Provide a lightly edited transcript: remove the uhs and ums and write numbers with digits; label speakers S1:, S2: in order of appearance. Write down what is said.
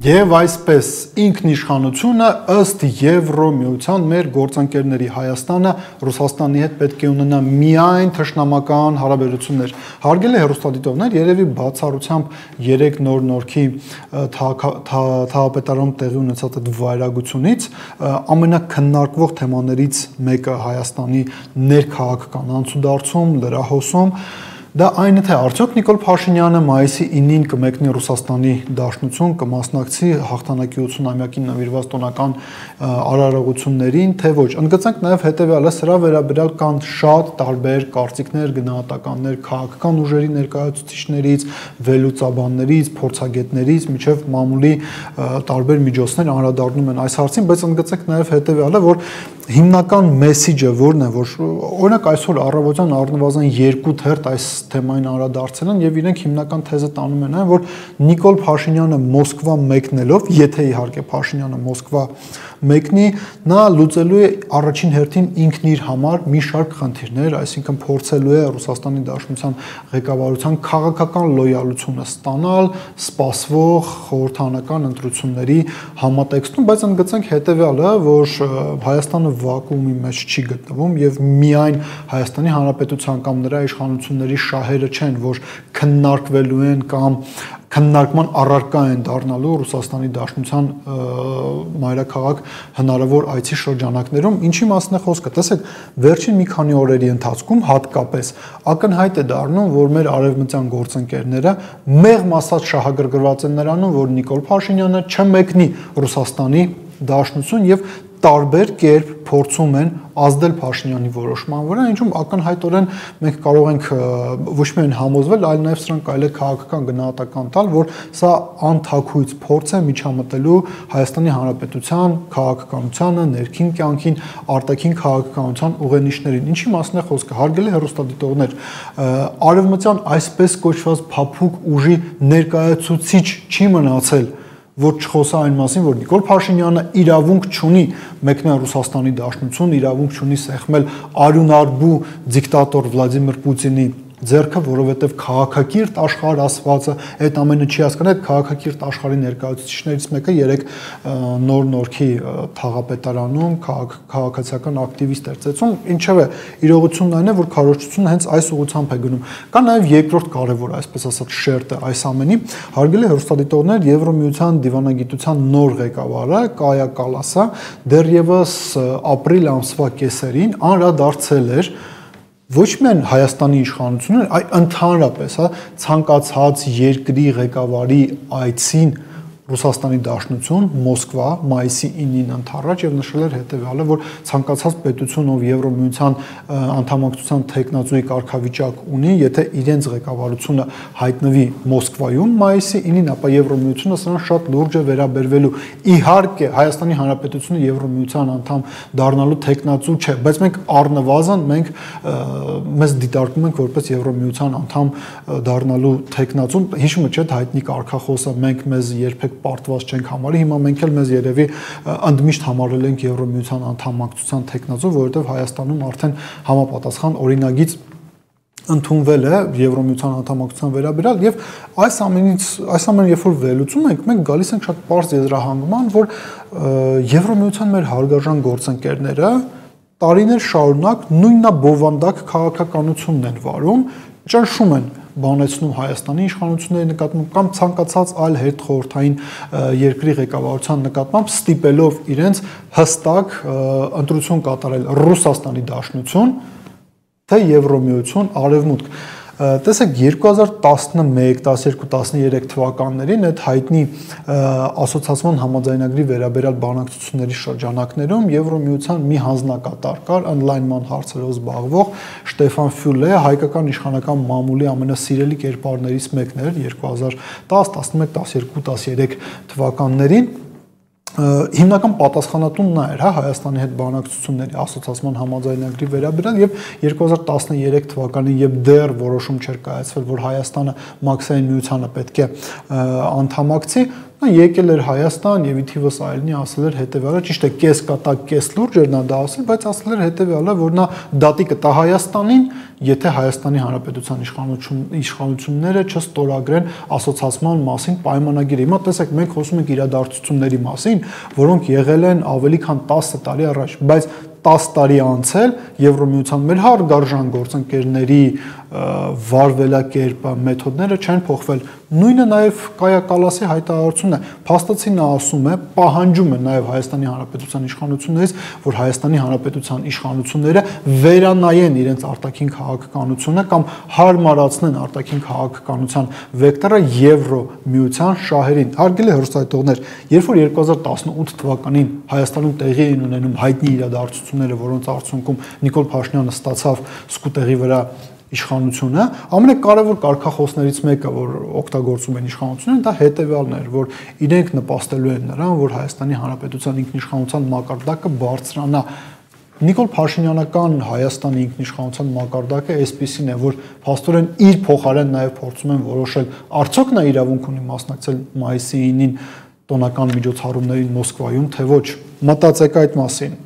S1: Եվ այսպես ինքնիշխանությունը ըստ Եվրոմիության մեր գործընկերների Հայաստանը Ռուսաստանի հետ պետք է ունենա միայն թշնամական հարաբերություններ։ Հարգելի հեռուստադիտողներ, երևի բացառությամբ 3 նոր նորքի թաղապետարանում տեղի ունեցած այդ վայրագությունից ամենակննարկվող թեմաներից մեկը Հայաստանի ներքաղաքական անցուդարձում, լրահոսում Դա այն է, թե արդյոք Նիկոլ Փաշինյանը մայիսի 9-ին կմեկնի Ռուսաստանի Դաշնություն, կմասնակցի հաղթանակի 80-ամյակին նվիրված տոնական արարողություններին, թե ոչ։ Ընդգծենք նաև հետևյալը, սրա վերաբերյալ կան շատ տարբեր կարծիքներ, գնահատականներ քաղաքական ուժերի ներկայացուցիչներից, վերլուծաբաններից, փորձագետներից, մինչև մամուլի տարբեր միջոցներ անդրադառնում են այս հարցին, բայց ընդգծենք նաև հետևյալը, որ հիմնական մեսիջը որն է, որ օրինակ այսօր առավոտյան առնվազն 2 թերթ այս թեմային անդրադարձել են եւ իրենք հիմնական թեզը տանում են այն, որ Նիկոլ Փաշինյանը Մոսկվա մեկնելով, եթե իհարկե Փաշինյանը Մոսկվա մեկնի, նա լուծելու է առաջին հերթին ինքն իր համար մի շարք խնդիրներ, այսինքն փորձելու է Ռուսաստանի Դաշնության ղեկավարության քաղաքական լոյալությունը ստանալ սպասվող խորհրդանական ընտրությունների համատեքստում, բայց ընդգծենք հետեւյալը, որ Հայաստանը վակուումի մեջ չի գտնվում եւ միայն Հայաստանի Հանրապետության կամ նրա իշխանությունների շահերը չեն, որ քննարկվելու են կամ քննարկման առարկա են դառնալու Ռուսաստանի Դաշնության մայրաքաղաք հնարավոր այցի շրջանակներում, ինչի մասին է խոսքը։ Տեսեք, վերջին մի քանի օրերի ընթացքում հատկապես ակնհայտ է դառնում, որ մեր արևմտյան գործընկերները մեղմ ասած շահագրգռված են նրանում, որ Նիկոլ Փաշինյանը չմեկնի Ռուսաստանի Դաշնություն եւ տարբեր կերպ փորձում են ազդել Փաշինյանի որոշման վրա, ինչում ակնհայտորեն մենք կարող ենք ոչ միայն համոզվել, այլ նաև սրան կարելի է քաղաքական գնահատական տալ, որ սա անթաքույց փորձ է միջամտելու Հայաստանի Հանրապետության քաղաքականությանը, ներքին կյանքին, արտաքին քաղաքականության ուղենիշներին։ Ինչի մասին է խոսքը։ Հարգելի հեռուստադիտողներ, արևմտյան այսպես կոչված փափուկ ուժի ներկայացուցիչ չի մնացել, որ չխոսա այն մասին, որ Նիկոլ Փաշինյանը իրավունք չունի մեկնել Ռուսաստանի Դաշնություն, իրավունք չունի սեղմել արյունարբու դիկտատոր Վլադիմիր Պուտինի ձեռքը, որովհետև քաղաքակիրթ աշխարհ ասվածը այդ ամենը չի հասկանում, այդ քաղաքակիրթ աշխարհի ներկայացուցիչներից մեկը երեք նոր նորքի թաղապետարանում քաղաքացիական ակտիվիստ էր ծեցում, ինչևէ իրողությունն այն է, որ քարոզչությունը հենց այս ուղղությամբ է գնում։ Կա նաև երկրորդ կարևոր, այսպես ասած, շերտը այս ամենի, հարգելի հեռուստադիտողներ, Եվրոմիության դիվանագիտության նոր ղեկավարը Կայա Կալասը դեռևս ապրիլ ամսվա կեսերին անդրադարձել էր ոչ միայն Հայաստանի իշխանությունները, այլ ընդհանրապես, ցանկացած երկրի ղեկավարի այցին Ռուսաստանի Դաշնություն, Մոսկվա, մայիսի 9-ին ընդառաջ եւ նշել էր հետեւյալը, որ ցանկացած պետություն, ով Եվրոմիության անդամակցության տեխնացուի կարգավիճակ ունի, եթե իրենց ղեկավարությունը հայտնվի Մոսկվայում մայիսի 9-ին, ապա Եվրոմիությունը սրան շատ լուրջ է վերաբերվելու։ Իհարկե, Հայաստանի Հանրապետությունը Եվրոմիության անդամ դառնալու տեխնացու չէ, բայց մենք առնվազն մեզ դիտարկում ենք որպես Եվրոմիության անդամ դառնալու տեխնացու։ Հիշում եք, չէ՞, հայտնի կարգախոսը մենք մեզ երբեք պարտված չենք համարի, հիմա մենք էլ մեզ երևի ընդմիշտ համարել ենք Եվրոմիության անդամակցության տեխնացու, որովհետև Հայաստանում արդեն համապատասխան օրինագիծ ընդունվել է Եվրոմիության անդամակցության վերաբերյալ եւ այս ամենը երբ որ վերլուծում ենք, մենք գալիս ենք շատ պարզ եզրահանգման, որ Եվրոմիության մեր հարգարժան գործընկերները տարիներ շարունակ նույնաբովանդակ քաղաքականությունն են վարում, ճնշում են բանեցնում Հայաստանի իշխանությունների նկատմամբ կամ ցանկացած այլ հետխորհրդային երկրի ղեկավարության նկատմամբ ստիպելով իրենց հստակ ընտրություն կատարել Ռուսաստանի Դաշնություն, թե Եվրոմիություն, Արևմուտք։ Տեսեք 2011, 12, 13 թվականներին այդ հայտնի ասոցիացիոն համաձայնագրի վերաբերյալ բանակցությունների շրջանակներում Եվրոմիության մի հանձնակատար կար, ընդլայնման հարցերով զբաղվող Շտեֆան Ֆյուլե, հայկական իշխանական մամուլի ամենասիրելի կերպարներից մեկն էր 2010, 11, 12, 13 թվականներին հիմնական պատասխանատուն նա էր, Հայաստանի հետ բանակցությունների ասոցիացիոն համաձայնագրի վերաբերյալ եւ 2013 թվականին երբ դեռ որոշում չէր կայացվել, որ Հայաստանը Մաքսային միությանը պետք է անդամակցի, նա եկել էր Հայաստան եւ ի թիվս այլնի ասել էր հետեւյալը, ճիշտ է, կես կատակ, կես լուրջ էր նա դա ասել, բայց ասել էր հետեւյալը, որ նա դատի կտա Հայաստանին, եթե Հայաստանի Հանրապետության իշխանությունները չստորագրեն ասոցիացման մասին պայմանագիրը։ Հիմա տեսեք, մենք խոսում ենք իրադարձությունների մասին, որոնք եղել են ավելի քան 10 տարի առաջ, բայց 10 տարի անցել Եվրոմիության մեր հարգարժան գործընկերների վարվելակերպը, մեթոդները չեն փոխվել։ Նույնը նաև Կայա Կալասի հայտարարությունն է։ Փաստացի նա ասում է, պահանջում է նաև Հայաստանի Հանրապետության իշխանություններից, որ Հայաստանի Հանրապետության իշխանությունները վերանայեն իրենց արտաքին քաղաքականությունը կամ հարմարացնեն արտաքին քաղաքականության վեկտորը Եվրոմիության շահերին։ Հարգելի հեռուստադիտողներ, երբ որ 2018 թվականին Հայաստանում տեղի էին ունենում հայտնի իրադարձությունները, որոնց արդյունքում Նիկոլ Փաշինյանը ստացավ սկուտեղի վրա իշխանությունը, ամենակարևոր կարգախոսներից մեկը, որ օգտագործում են իշխանությունները, դա հետևյալն էր, որ իրենք նպաստելու են նրան, որ Հայաստանի Հանրապետության ինքնիշխանության մակարդակը բարձրանա։ Նիկոլ Փաշինյանական Հայաստանի ինքնիշխանության մակարդակը այսպիսին է, որ փաստորեն իր փոխարեն նաև փորձում են որոշել, արդյոք նա իրավունք ունի մասնակցել մայիսի 9-ին տոնական միջոցառումներին Մոսկվայում, թե ոչ։ Մտածեք այդ մասին։